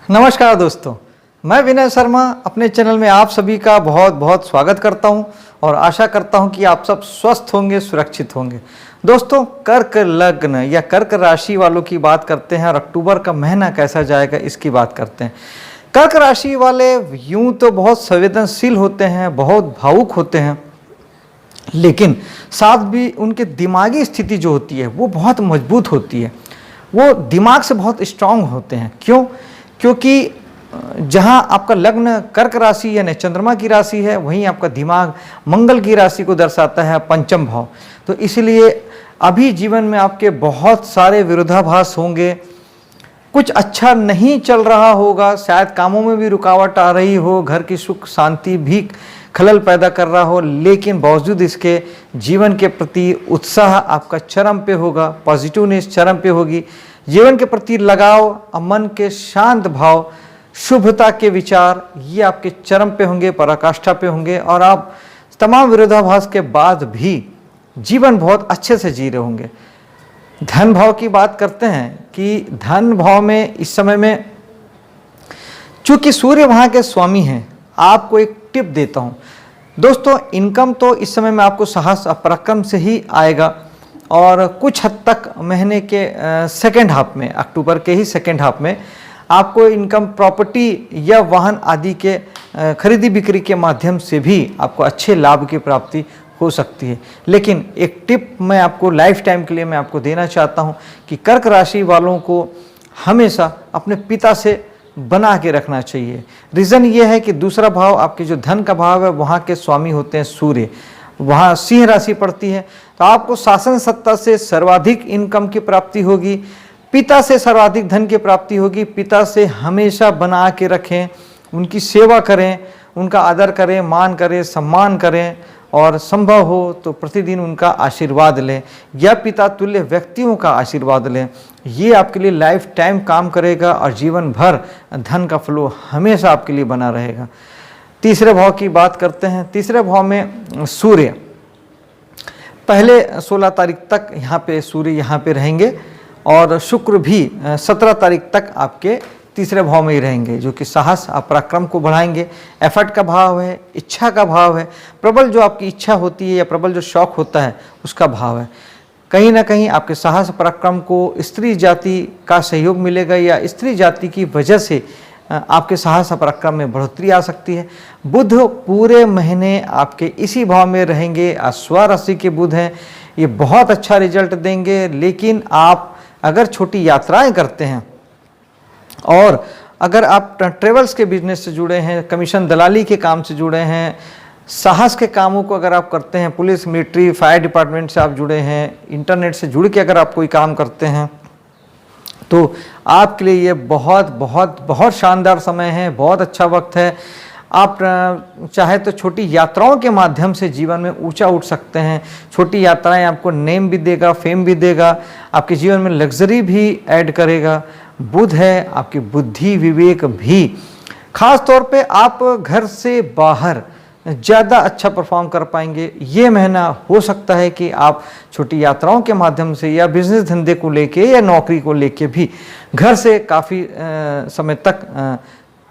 नमस्कार दोस्तों, मैं विनय शर्मा अपने चैनल में आप सभी का बहुत बहुत स्वागत करता हूं और आशा करता हूं कि आप सब स्वस्थ होंगे, सुरक्षित होंगे। दोस्तों, कर्क लग्न या कर्क राशि वालों की बात करते हैं और अक्टूबर का महीना कैसा जाएगा इसकी बात करते हैं। कर्क राशि वाले यूं तो बहुत संवेदनशील होते हैं, बहुत भावुक होते हैं, लेकिन साथ भी उनके दिमागी स्थिति जो होती है वो बहुत मजबूत होती है। वो दिमाग से बहुत स्ट्रांग होते हैं। क्यों? क्योंकि जहां आपका लग्न कर्क राशि यानी चंद्रमा की राशि है, वहीं आपका दिमाग मंगल की राशि को दर्शाता है, पंचम भाव। तो इसलिए अभी जीवन में आपके बहुत सारे विरोधाभास होंगे, कुछ अच्छा नहीं चल रहा होगा, शायद कामों में भी रुकावट आ रही हो, घर की सुख शांति भी खलल पैदा कर रहा हो, लेकिन बावजूद इसके जीवन के प्रति उत्साह आपका चरम पे होगा, पॉजिटिवनेस चरम पे होगी, जीवन के प्रति लगाव, मन के शांत भाव, शुभता के विचार ये आपके चरम पे होंगे, पराकाष्ठा पे होंगे और आप तमाम विरोधाभास के बाद भी जीवन बहुत अच्छे से जी रहे होंगे। धन भाव की बात करते हैं कि धन भाव में इस समय में चूंकि सूर्य वहां के स्वामी हैं, आपको एक टिप देता हूं दोस्तों। इनकम तो इस समय में आपको साहस पराक्रम से ही आएगा और कुछ हद तक महीने के सेकेंड हाफ में, अक्टूबर के ही सेकेंड हाफ में आपको इनकम प्रॉपर्टी या वाहन आदि के खरीदी बिक्री के माध्यम से भी आपको अच्छे लाभ की प्राप्ति हो सकती है। लेकिन एक टिप मैं आपको लाइफ टाइम के लिए मैं आपको देना चाहता हूं कि कर्क राशि वालों को हमेशा अपने पिता से बना के रखना चाहिए। रीज़न ये है कि दूसरा भाव आपके जो धन का भाव है वहाँ के स्वामी होते हैं सूर्य, वहाँ सिंह राशि पड़ती है, तो आपको शासन सत्ता से सर्वाधिक इनकम की प्राप्ति होगी, पिता से सर्वाधिक धन की प्राप्ति होगी। पिता से हमेशा बना के रखें, उनकी सेवा करें, उनका आदर करें, मान करें, सम्मान करें और संभव हो तो प्रतिदिन उनका आशीर्वाद लें या पिता तुल्य व्यक्तियों का आशीर्वाद लें। ये आपके लिए लाइफ टाइम काम करेगा और जीवन भर धन का फ्लो हमेशा आपके लिए बना रहेगा। तीसरे भाव की बात करते हैं। तीसरे भाव में सूर्य पहले 16 तारीख तक यहाँ पे सूर्य यहाँ पे रहेंगे और शुक्र भी 17 तारीख तक आपके तीसरे भाव में ही रहेंगे, जो कि साहस पराक्रम को बढ़ाएंगे। एफर्ट का भाव है, इच्छा का भाव है, प्रबल जो आपकी इच्छा होती है या प्रबल जो शौक होता है उसका भाव है। कहीं ना कहीं आपके साहस पराक्रम को स्त्री जाति का सहयोग मिलेगा या स्त्री जाति की वजह से आपके साहस पराक्रम में बढ़ोतरी आ सकती है। बुध पूरे महीने आपके इसी भाव में रहेंगे, अश्वा राशि के बुध हैं, ये बहुत अच्छा रिजल्ट देंगे। लेकिन आप अगर छोटी यात्राएं करते हैं और अगर आप ट्रेवल्स के बिजनेस से जुड़े हैं, कमीशन दलाली के काम से जुड़े हैं, साहस के कामों को अगर आप करते हैं, पुलिस मिलिट्री फायर डिपार्टमेंट से आप जुड़े हैं, इंटरनेट से जुड़ के अगर आप कोई काम करते हैं, तो आपके लिए ये बहुत बहुत बहुत शानदार समय है, बहुत अच्छा वक्त है। आप चाहे तो छोटी यात्राओं के माध्यम से जीवन में ऊंचा उठ सकते हैं। छोटी यात्राएं आपको नेम भी देगा, फेम भी देगा, आपके जीवन में लग्जरी भी ऐड करेगा। बुध है, आपकी बुद्धि विवेक भी, खास तौर पे आप घर से बाहर ज़्यादा अच्छा परफॉर्म कर पाएंगे। ये महीना हो सकता है कि आप छोटी यात्राओं के माध्यम से या बिजनेस धंधे को लेके या नौकरी को लेके भी घर से काफ़ी समय तक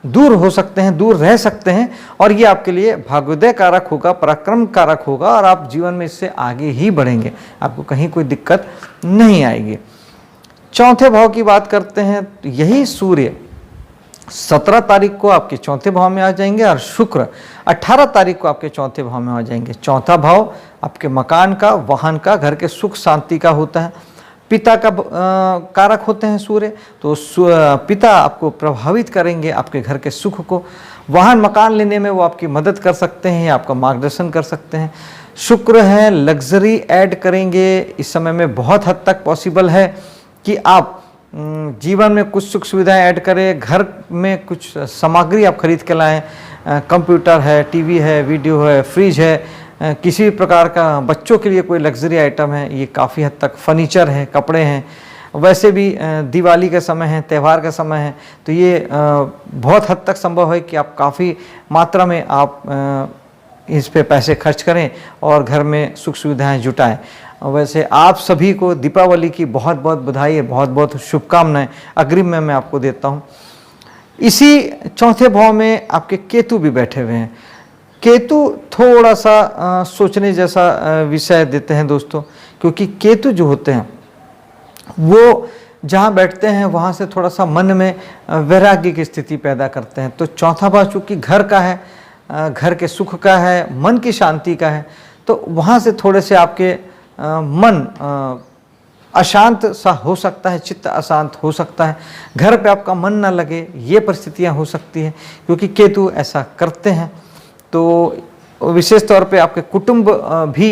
दूर हो सकते हैं, दूर रह सकते हैं और ये आपके लिए भाग्योदय कारक होगा, पराक्रम कारक होगा और आप जीवन में इससे आगे ही बढ़ेंगे, आपको कहीं कोई दिक्कत नहीं आएगी। चौथे भाव की बात करते हैं। यही सूर्य 17 तारीख को आपके चौथे भाव में आ जाएंगे और शुक्र 18 तारीख को आपके चौथे भाव में आ जाएंगे। चौथा भाव आपके मकान का, वाहन का, घर के सुख शांति का होता है। पिता का कारक होते हैं सूर्य, तो पिता आपको प्रभावित करेंगे आपके घर के सुख को। वाहन मकान लेने में वो आपकी मदद कर सकते हैं, आपका मार्गदर्शन कर सकते हैं। शुक्र है, लग्जरी ऐड करेंगे। इस समय में बहुत हद तक पॉसिबल है कि आप जीवन में कुछ सुख सुविधाएं ऐड करें, घर में कुछ सामग्री आप खरीद के लाएं, कंप्यूटर है, टीवी है, वीडियो है, फ्रिज है, किसी भी प्रकार का बच्चों के लिए कोई लग्जरी आइटम है, ये काफ़ी हद तक फर्नीचर है, कपड़े हैं। वैसे भी दिवाली का समय है, त्यौहार का समय है, तो ये बहुत हद तक संभव है कि आप काफ़ी मात्रा में आप इस पे पैसे खर्च करें और घर में सुख सुविधाएं जुटाएं। वैसे आप सभी को दीपावली की बहुत बहुत बधाई है, बहुत बहुत शुभकामनाएं अग्रिम में मैं आपको देता हूं। इसी चौथे भाव में आपके केतु भी बैठे हुए हैं। केतु थोड़ा सा सोचने जैसा विषय देते हैं दोस्तों, क्योंकि केतु जो होते हैं वो जहाँ बैठते हैं वहाँ से थोड़ा सा मन में वैराग्य की स्थिति पैदा करते हैं। तो चौथा भाव चूँकि घर का है, घर के सुख का है, मन की शांति का है, तो वहाँ से थोड़े से आपके मन अशांत सा हो सकता है, चित्त अशांत हो सकता है, घर पे आपका मन ना लगे, ये परिस्थितियाँ हो सकती हैं, क्योंकि केतु ऐसा करते हैं। तो विशेष तौर पे आपके कुटुंब भी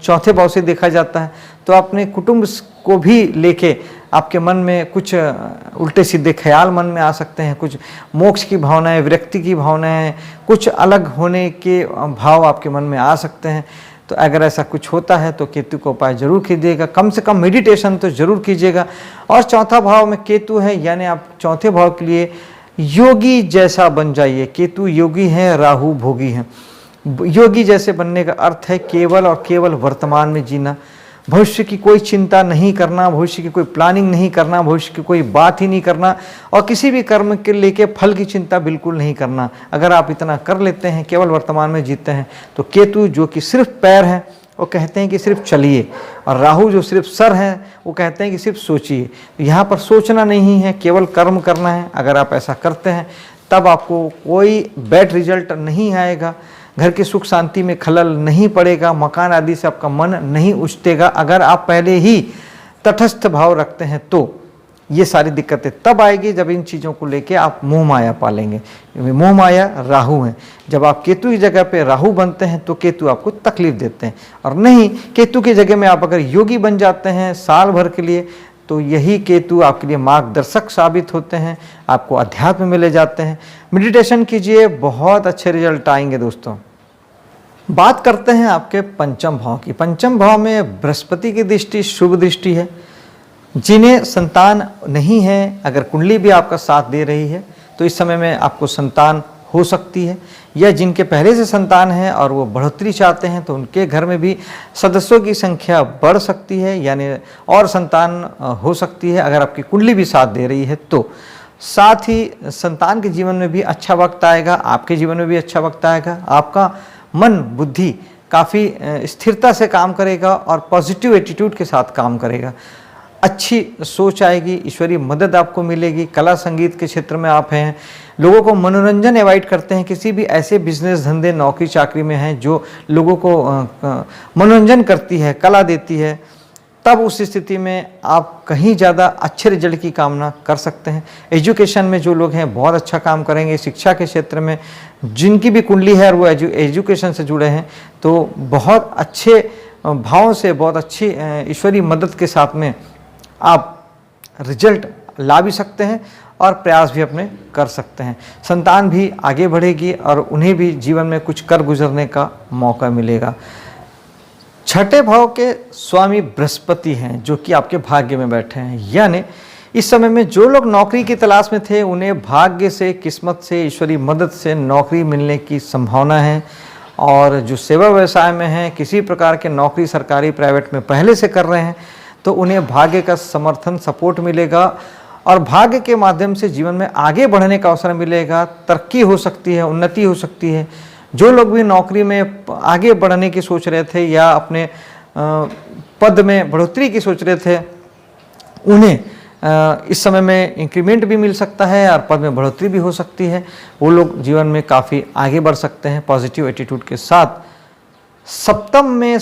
चौथे भाव से देखा जाता है, तो अपने कुटुंब को भी लेके आपके मन में कुछ उल्टे सीधे ख्याल मन में आ सकते हैं, कुछ मोक्ष की भावनाएं, विरक्ति की भावनाएं, कुछ अलग होने के भाव आपके मन में आ सकते हैं। तो अगर ऐसा कुछ होता है तो केतु का उपाय जरूर कीजिएगा, कम से कम मेडिटेशन तो जरूर कीजिएगा। और चौथा भाव में केतु है, यानी आप चौथे भाव के लिए योगी जैसा बन जाइए। केतु योगी हैं, राहु भोगी हैं। योगी जैसे बनने का अर्थ है केवल और केवल वर्तमान में जीना, भविष्य की कोई चिंता नहीं करना, भविष्य की कोई प्लानिंग नहीं करना, भविष्य की कोई बात ही नहीं करना, और किसी भी कर्म के लेके फल की चिंता बिल्कुल नहीं करना। अगर आप इतना कर लेते हैं, केवल वर्तमान में जीते हैं, तो केतु जो कि सिर्फ पैर हैं वो कहते हैं कि सिर्फ चलिए, और राहु जो सिर्फ सर हैं वो कहते हैं कि सिर्फ सोचिए। यहाँ पर सोचना नहीं है, केवल कर्म करना है। अगर आप ऐसा करते हैं तब आपको कोई बैड रिजल्ट नहीं आएगा, घर की सुख शांति में खलल नहीं पड़ेगा, मकान आदि से आपका मन नहीं उछटेगा। अगर आप पहले ही तटस्थ भाव रखते हैं तो ये सारी दिक्कतें तब आएगी जब इन चीज़ों को लेके आप मोह माया पालेंगे। मोह माया राहु है, जब आप केतु की जगह पे राहु बनते हैं तो केतु आपको तकलीफ देते हैं, और नहीं केतु की जगह में आप अगर योगी बन जाते हैं साल भर के लिए, तो यही केतु आपके लिए मार्गदर्शक साबित होते हैं, आपको अध्यात्म में ले जाते हैं। मेडिटेशन कीजिए, बहुत अच्छे रिजल्ट आएंगे दोस्तों। बात करते हैं आपके पंचम भाव की। पंचम भाव में बृहस्पति की दृष्टि शुभ दृष्टि है। जिन्हें संतान नहीं है, अगर कुंडली भी आपका साथ दे रही है तो इस समय में आपको संतान हो सकती है, या जिनके पहले से संतान है और वो बढ़ोतरी चाहते हैं तो उनके घर में भी सदस्यों की संख्या बढ़ सकती है, यानी और संतान हो सकती है अगर आपकी कुंडली भी साथ दे रही है तो। साथ ही संतान के जीवन में भी अच्छा वक्त आएगा, आपके जीवन में भी अच्छा वक्त आएगा। आपका मन बुद्धि काफ़ी स्थिरता से काम करेगा और पॉजिटिव एटीट्यूड के साथ काम करेगा। अच्छी सोच आएगी, ईश्वरीय मदद आपको मिलेगी। कला संगीत के क्षेत्र में आप हैं, लोगों को मनोरंजन अवॉइड करते हैं, किसी भी ऐसे बिजनेस धंधे नौकरी चाकरी में हैं जो लोगों को मनोरंजन करती है, कला देती है, तब उस स्थिति में आप कहीं ज़्यादा अच्छे रिजल्ट की कामना कर सकते हैं। एजुकेशन में जो लोग हैं बहुत अच्छा काम करेंगे। शिक्षा के क्षेत्र में जिनकी भी कुंडली है और वो एजुकेशन से जुड़े हैं तो बहुत अच्छे भावों से, बहुत अच्छी ईश्वरीय मदद के साथ में आप रिजल्ट ला भी सकते हैं और प्रयास भी अपने कर सकते हैं। संतान भी आगे बढ़ेगी और उन्हें भी जीवन में कुछ कर गुजरने का मौका मिलेगा। छठे भाव के स्वामी बृहस्पति हैं जो कि आपके भाग्य में बैठे हैं, यानी इस समय में जो लोग नौकरी की तलाश में थे उन्हें भाग्य से, किस्मत से, ईश्वरीय मदद से नौकरी मिलने की संभावना है। और जो सेवा व्यवसाय में हैं, किसी प्रकार के नौकरी सरकारी प्राइवेट में पहले से कर रहे हैं तो उन्हें भाग्य का समर्थन, सपोर्ट मिलेगा और भाग्य के माध्यम से जीवन में आगे बढ़ने का अवसर मिलेगा। तरक्की हो सकती है, उन्नति हो सकती है। जो लोग भी नौकरी में आगे बढ़ने की सोच रहे थे या अपने पद में बढ़ोतरी की सोच रहे थे, उन्हें इस समय में इंक्रीमेंट भी मिल सकता है और पद में बढ़ोतरी भी हो सकती है। वो लोग जीवन में काफ़ी आगे बढ़ सकते हैं पॉजिटिव एटीट्यूड के साथ। सप्तम में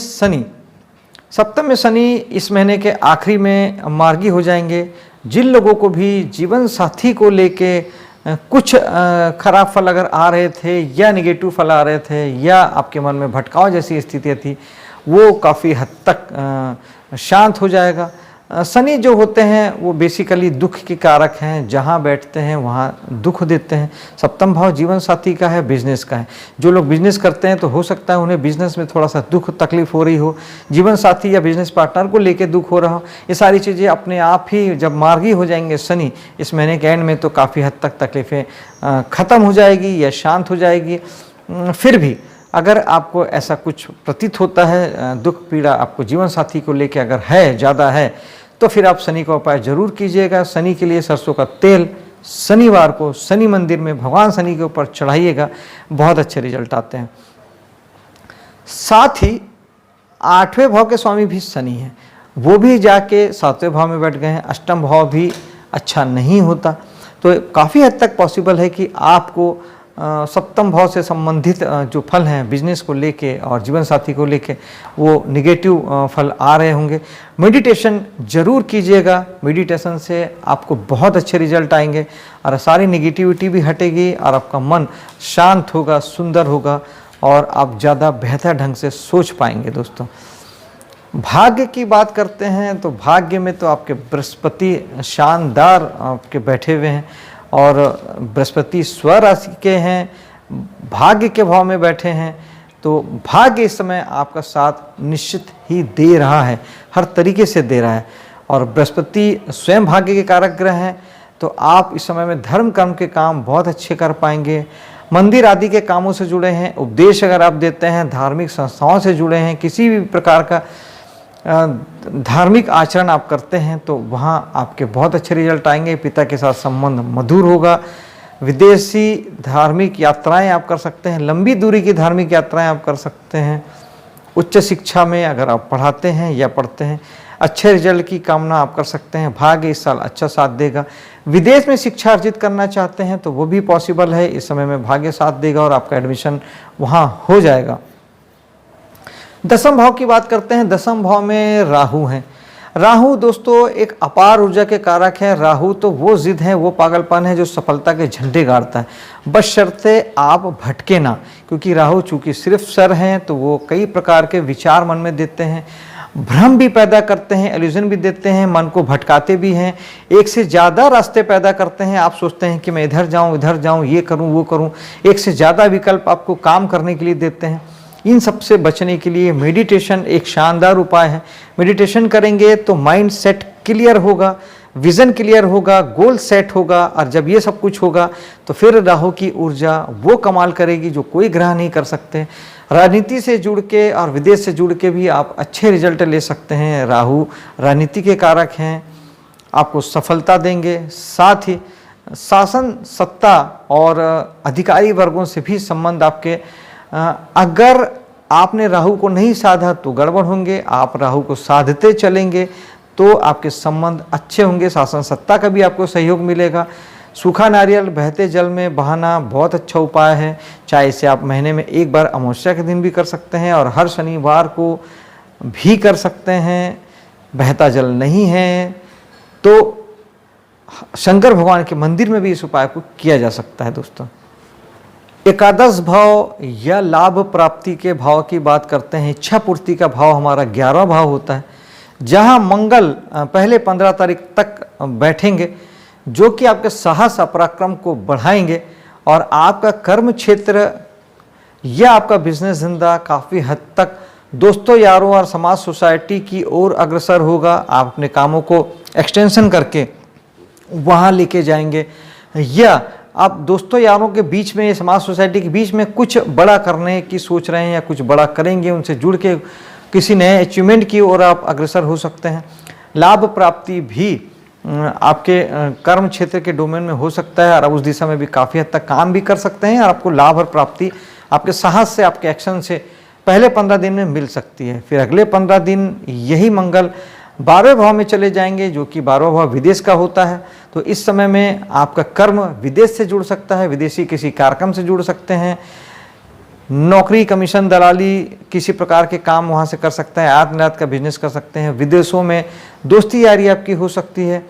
शनि इस महीने के आखिरी में मार्गी हो जाएंगे। जिन लोगों को भी जीवन साथी को लेके कुछ खराब फल अगर आ रहे थे या नेगेटिव फल आ रहे थे या आपके मन में भटकाव जैसी स्थितियाँ थी, वो काफ़ी हद तक शांत हो जाएगा। शनि जो होते हैं वो बेसिकली दुख के कारक हैं, जहाँ बैठते हैं वहाँ दुख देते हैं। सप्तम भाव जीवन साथी का है, बिजनेस का है। जो लोग बिजनेस करते हैं तो हो सकता है उन्हें बिजनेस में थोड़ा सा दुख तकलीफ हो रही हो, जीवन साथी या बिजनेस पार्टनर को लेके दुख हो रहा हो। ये सारी चीज़ें अपने आप ही जब मार्गी हो जाएंगे शनि इस महीने के एंड में तो काफ़ी हद तक तकलीफ़ें ख़त्म हो जाएगी या शांत हो जाएगी। फिर भी अगर आपको ऐसा कुछ प्रतीत होता है, दुख पीड़ा आपको जीवन साथी को लेके अगर है, ज़्यादा है, तो फिर आप शनि का उपाय जरूर कीजिएगा। शनि के लिए सरसों का तेल शनिवार को शनि मंदिर में भगवान शनि के ऊपर चढ़ाइएगा, बहुत अच्छे रिजल्ट आते हैं। साथ ही 8वें भाव के स्वामी भी शनि हैं, वो भी जाके 7वें भाव में बैठ गए हैं। अष्टम भाव भी अच्छा नहीं होता, तो काफ़ी हद तक पॉसिबल है कि आपको सप्तम भाव से संबंधित जो फल हैं बिजनेस को लेके और जीवन साथी को लेके वो निगेटिव फल आ रहे होंगे। मेडिटेशन जरूर कीजिएगा, मेडिटेशन से आपको बहुत अच्छे रिजल्ट आएंगे और सारी निगेटिविटी भी हटेगी और आपका मन शांत होगा, सुंदर होगा और आप ज़्यादा बेहतर ढंग से सोच पाएंगे। दोस्तों, भाग्य की बात करते हैं तो भाग्य में तो आपके बृहस्पति शानदार आपके बैठे हुए हैं और बृहस्पति स्वराशि के हैं, भाग्य के भाव में बैठे हैं, तो भाग्य इस समय आपका साथ निश्चित ही दे रहा है, हर तरीके से दे रहा है। और बृहस्पति स्वयं भाग्य के कारक ग्रह हैं, तो आप इस समय में धर्म कर्म के काम बहुत अच्छे कर पाएंगे। मंदिर आदि के कामों से जुड़े हैं, उपदेश अगर आप देते हैं, धार्मिक संस्थाओं से जुड़े हैं, किसी भी प्रकार का धार्मिक आचरण आप करते हैं तो वहाँ आपके बहुत अच्छे रिजल्ट आएंगे। पिता के साथ संबंध मधुर होगा। विदेशी धार्मिक यात्राएं आप कर सकते हैं, लंबी दूरी की धार्मिक यात्राएं आप कर सकते हैं। उच्च शिक्षा में अगर आप पढ़ाते हैं या पढ़ते हैं, अच्छे रिजल्ट की कामना आप कर सकते हैं। भाग्य इस साल अच्छा साथ देगा। विदेश में शिक्षा अर्जित करना चाहते हैं तो वो भी पॉसिबल है, इस समय में भाग्य साथ देगा और आपका एडमिशन वहाँ हो जाएगा। दसम भाव की बात करते हैं। दसम भाव में राहु हैं। राहु दोस्तों एक अपार ऊर्जा के कारक है। राहु तो वो जिद है, वो पागलपन है जो सफलता के झंडे गाड़ता है, बशर्ते आप भटके ना, क्योंकि राहु चूंकि सिर्फ सर हैं तो वो कई प्रकार के विचार मन में देते हैं, भ्रम भी पैदा करते हैं, इल्यूजन भी देते हैं, मन को भटकाते भी हैं, एक से ज़्यादा रास्ते पैदा करते हैं। आप सोचते हैं कि मैं इधर जाऊं, ये करूं, वो करूं, एक से ज़्यादा विकल्प आपको काम करने के लिए देते हैं। इन सब से बचने के लिए मेडिटेशन एक शानदार उपाय है। मेडिटेशन करेंगे तो माइंड सेट क्लियर होगा, विज़न क्लियर होगा, गोल सेट होगा, और जब ये सब कुछ होगा तो फिर राहु की ऊर्जा वो कमाल करेगी जो कोई ग्रह नहीं कर सकते। राजनीति से जुड़ के और विदेश से जुड़ के भी आप अच्छे रिजल्ट ले सकते हैं। राहु राजनीति के कारक हैं, आपको सफलता देंगे। साथ ही शासन सत्ता और अधिकारी वर्गों से भी संबंध आपके, अगर आपने राहु को नहीं साधा तो गड़बड़ होंगे, आप राहु को साधते चलेंगे तो आपके संबंध अच्छे होंगे, शासन सत्ता का भी आपको सहयोग मिलेगा। सूखा नारियल बहते जल में बहाना बहुत अच्छा उपाय है, चाहे इसे आप महीने में एक बार अमावस्या के दिन भी कर सकते हैं और हर शनिवार को भी कर सकते हैं। बहता जल नहीं है तो शंकर भगवान के मंदिर में भी इस उपाय को किया जा सकता है। दोस्तों, एकादश भाव या लाभ प्राप्ति के भाव की बात करते हैं। इच्छा पूर्ति का भाव हमारा 11वां भाव होता है, जहां मंगल पहले 15 तारीख तक बैठेंगे, जो कि आपके साहस पराक्रम को बढ़ाएंगे और आपका कर्म क्षेत्र या आपका बिजनेस धंधा काफ़ी हद तक दोस्तों यारों और समाज सोसाइटी की ओर अग्रसर होगा। आप अपने कामों को एक्सटेंशन करके वहाँ लेके जाएंगे, या आप दोस्तों यारों के बीच में, समाज सोसाइटी के बीच में कुछ बड़ा करने की सोच रहे हैं या कुछ बड़ा करेंगे, उनसे जुड़ के किसी नए अचीवमेंट की ओर आप अग्रसर हो सकते हैं। लाभ प्राप्ति भी आपके कर्म क्षेत्र के डोमेन में हो सकता है और आप उस दिशा में भी काफ़ी हद तक काम भी कर सकते हैं और आपको लाभ और प्राप्ति आपके साहस से, आपके एक्शन से पहले 15 दिन में मिल सकती है। फिर अगले 15 दिन यही मंगल 12वें भाव में चले जाएंगे, जो कि 12वां भाव विदेश का होता है। तो इस समय में आपका कर्म विदेश से जुड़ सकता है, विदेशी किसी कार्यक्रम से जुड़ सकते हैं, नौकरी, कमीशन, दलाली, किसी प्रकार के काम वहाँ से कर सकते हैं, आयात निर्यात का बिजनेस कर सकते हैं। विदेशों में दोस्ती यारी आपकी हो सकती है।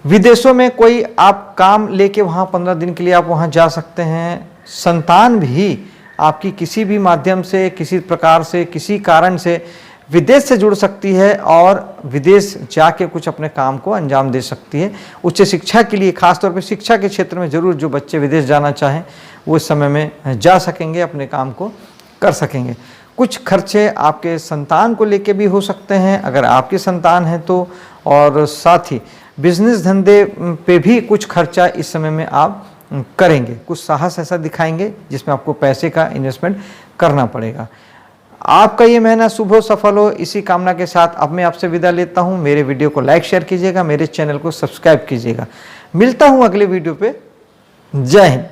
विदेशों में कोई आप काम लेके वहाँ 15 दिन के लिए आप वहाँ जा सकते हैं। संतान भी आपकी किसी भी माध्यम से, किसी प्रकार से, किसी कारण से विदेश से जुड़ सकती है और विदेश जाके कुछ अपने काम को अंजाम दे सकती है। उच्च शिक्षा के लिए, खासतौर पर शिक्षा के क्षेत्र में जरूर जो बच्चे विदेश जाना चाहें वो इस समय में जा सकेंगे, अपने काम को कर सकेंगे। कुछ खर्चे आपके संतान को लेके भी हो सकते हैं अगर आपके संतान है तो, और साथ ही बिजनेस धंधे पे भी कुछ खर्चा इस समय में आप करेंगे। कुछ साहस ऐसा दिखाएंगे जिसमें आपको पैसे का इन्वेस्टमेंट करना पड़ेगा। आपका ये महीना शुभ हो, सफल हो, इसी कामना के साथ अब मैं आपसे विदा लेता हूँ। मेरे वीडियो को लाइक शेयर कीजिएगा, मेरे चैनल को सब्सक्राइब कीजिएगा। मिलता हूँ अगले वीडियो पे। जय हिंद।